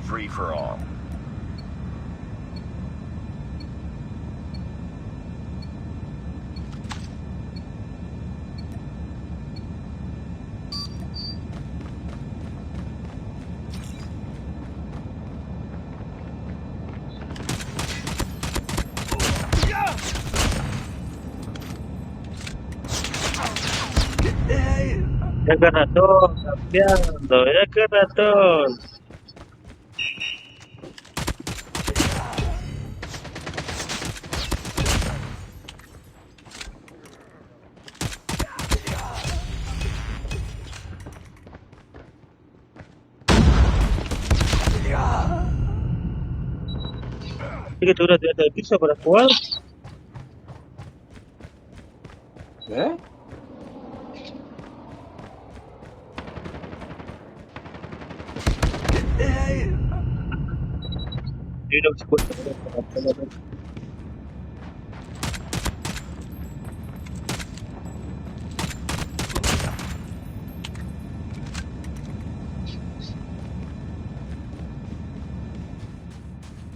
Free for all. Ya que ratón, campeando, ya que ratón. ¿Y que tú hubieras tirado del piso para jugar? ¿Eh? Y no se cuesta para hacerlo.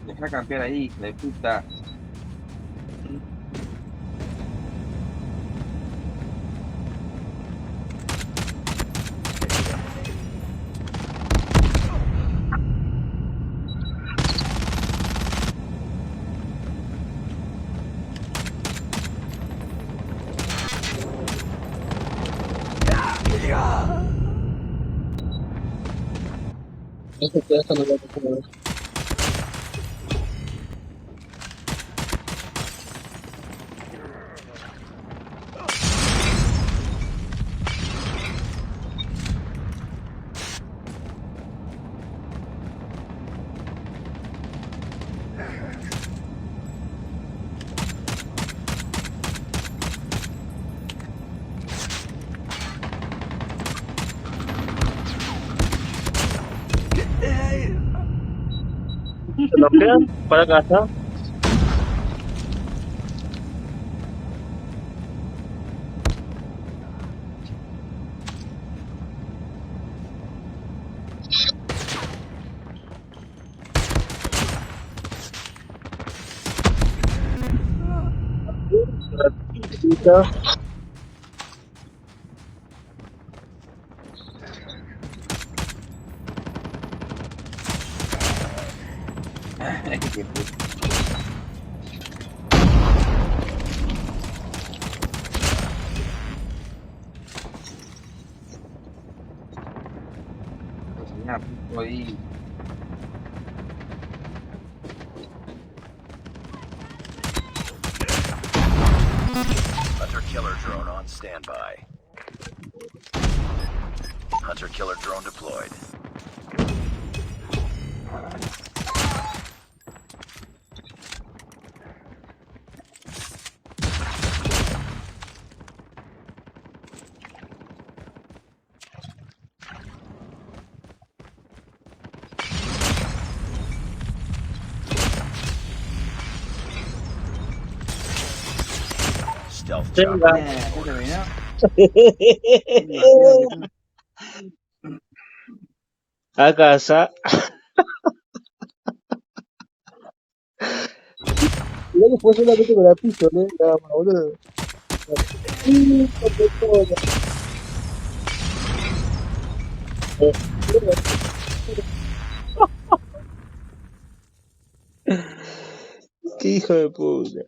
Deja campear ahí, la puta. Esto no lo puedo ver. ¿Se lo crean? Para casa. Ratita. Qué puta. Ya, puto ahí. Hunter killer drone on standby. Hunter killer drone deployed. Stealth Venga. chopper ¿Ya terminó? A casa. Mira que fue solamente con la pistola, nada más, boludo. Hijo de puta. Qué hijo de puta.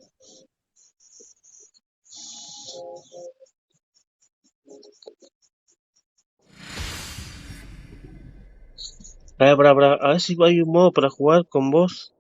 A ver, a ver si hay un modo para jugar con vos.